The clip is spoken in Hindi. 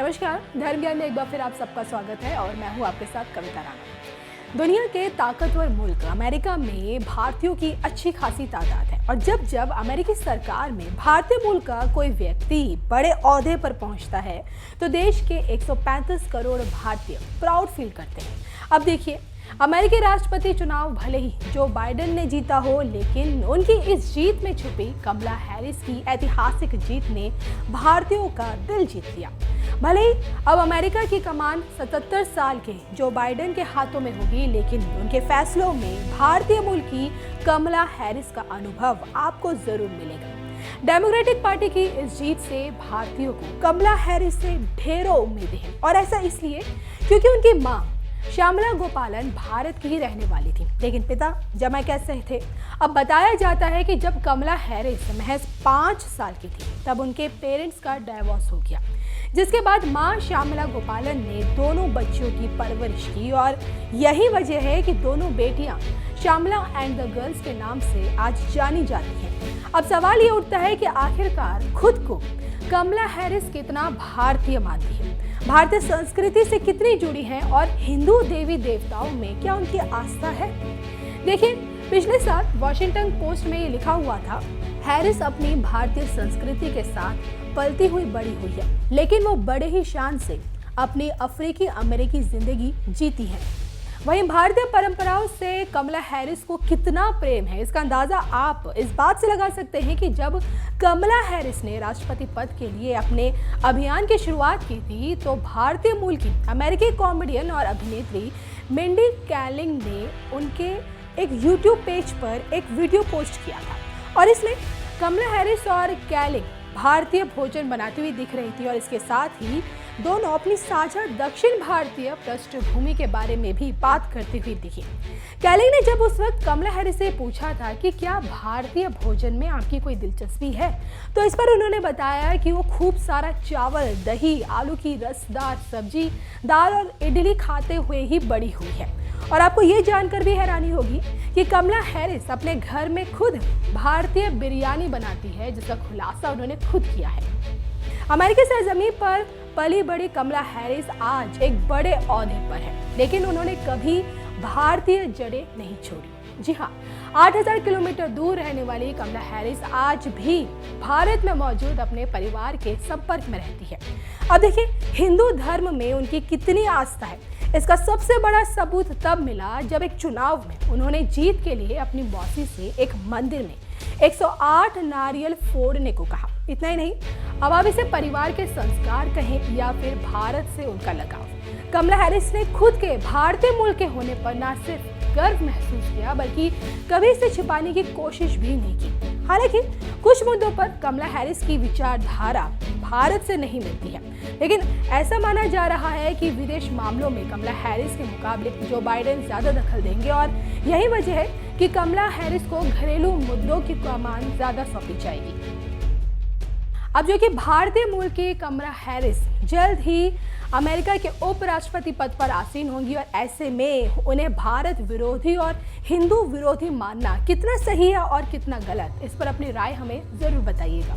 नमस्कार, धर्म ज्ञान में एक बार फिर आप सबका स्वागत है और मैं हूं आपके साथ कविता राणा। दुनिया के ताकतवर मुल्क अमेरिका में भारतीयों की अच्छी खासी तादाद है और जब जब अमेरिकी सरकार में भारतीय मूल का कोई व्यक्ति बड़े ओहदे पर पहुंचता है तो देश के 135 करोड़ भारतीय प्राउड फील करते हैं। अब देखिए, अमेरिकी राष्ट्रपति चुनाव भले ही जो बाइडेन ने जीता हो, लेकिन उनकी इस जीत में छुपी कमला हैरिस की ऐतिहासिक जीत ने भारतीयों का दिल जीत लिया। भले ही अब अमेरिका की कमान 77 साल के जो बाइडेन के हाथों में होगी, लेकिन उनके फैसलों में भारतीय मूल की कमला हैरिस का अनुभव आपको जरूर मिलेगा। डेमोक्रेटिक पार्टी की इस जीत से भारतीयों को कमला हैरिस से ढेरों उम्मीदें हैं और ऐसा इसलिए क्योंकि उनकी मां श्यामला गोपालन भारत की ही रहने वाली थी, लेकिन पिता जमैका थे। अब बताया जाता है कि जब कमला हैरिस महज 5 साल की थी तब उनके पेरेंट्स का डाइवोर्स हो गया, जिसके बाद मां श्यामला गोपालन ने दोनों बच्चियों की परवरिश की और यही वजह है कि दोनों बेटियां श्यामला एंड द गर्ल्स के नाम से आज जानी जाती हैं। अब सवाल ये उठता है कि आखिरकार खुद को कमला हैरिस कितना भारतीय मानती है, भारतीय संस्कृति से कितनी जुड़ी है और हिंदू देवी देवताओं में क्या उनकी आस्था है। देखिए, पिछले साल वॉशिंगटन पोस्ट में ये लिखा हुआ था, हैरिस अपनी भारतीय संस्कृति के साथ पलती हुई बड़ी हुई है, लेकिन वो बड़े ही शान से अपनी अफ्रीकी अमेरिकी जिंदगी जीती है। वहीं भारतीय परंपराओं से कमला हैरिस को कितना प्रेम है, इसका अंदाजा आप इस बात से लगा सकते हैं कि जब कमला हैरिस ने राष्ट्रपति पद के लिए अपने अभियान की शुरुआत की थी तो भारतीय मूल की अमेरिकी कॉमेडियन और अभिनेत्री मिंडी कैलिंग ने उनके एक यूट्यूब पेज पर एक वीडियो पोस्ट किया था और इसमें कमला हैरिस और कैलिंग भारतीय भोजन बनाती हुई दिख रही थी और इसके साथ ही दोनों अपनी साझा दक्षिण भारतीय पृष्ठभूमि के बारे में भी बात करती हुई दिखी। कैलिंग ने जब उस वक्त कमला हैरिस से पूछा था कि क्या भारतीय भोजन में आपकी कोई दिलचस्पी है, तो इस पर उन्होंने बताया कि वो खूब सारा चावल, दही, आलू की रसदार सब्जी, दाल और इडली खाते हुए ही बड़ी हुई है। और आपको ये जानकर भी हैरानी होगी कि कमला हैरिस अपने घर में खुद भारतीय बिरयानी बनाती है, जिसका खुलासा उन्होंने खुद किया है। अमेरिकी सरजमीन पर पली बड़ी कमला हैरिस आज एक बड़े ओहदे पर है, लेकिन उन्होंने कभी भारतीय जड़ें नहीं छोड़ी। जी हाँ, 8000 किलोमीटर दूर रहने वाली कमला हैरिस आज भी भारत में मौजूद अपने परिवार के संपर्क में रहती है। अब देखिए, हिंदू धर्म में उनकी कितनी आस्था है, इसका सबसे बड़ा सबूत तब मिला जब एक चुनाव में उन्होंने जीत के लिए अपनी मौसी से एक मंदिर में 108 नारियल फोड़ने को कहा। इतना ही नहीं, अब आप इसे परिवार के संस्कार कहें या फिर भारत से उनका लगाव, कमला हैरिस ने खुद के भारतीय मूल के होने पर न सिर्फ गर्व महसूस किया बल्कि कभी इसे छिपाने की कोशिश भी नहीं की। हालांकि कुछ मुद्दों पर कमला हैरिस की विचारधारा भारत से नहीं मिलती है, लेकिन ऐसा माना जा रहा है कि विदेश मामलों में कमला हैरिस के मुकाबले जो बाइडेन ज्यादा दखल देंगे और यही वजह है कि कमला हैरिस को घरेलू मुद्दों की कमान ज्यादा सौंपी जाएगी। अब जो कि भारतीय मूल की कमला हैरिस जल्द ही अमेरिका के उपराष्ट्रपति पद पर आसीन होंगी और ऐसे में उन्हें भारत विरोधी और हिंदू विरोधी मानना कितना सही है और कितना गलत, इस पर अपनी राय हमें जरूर बताइएगा।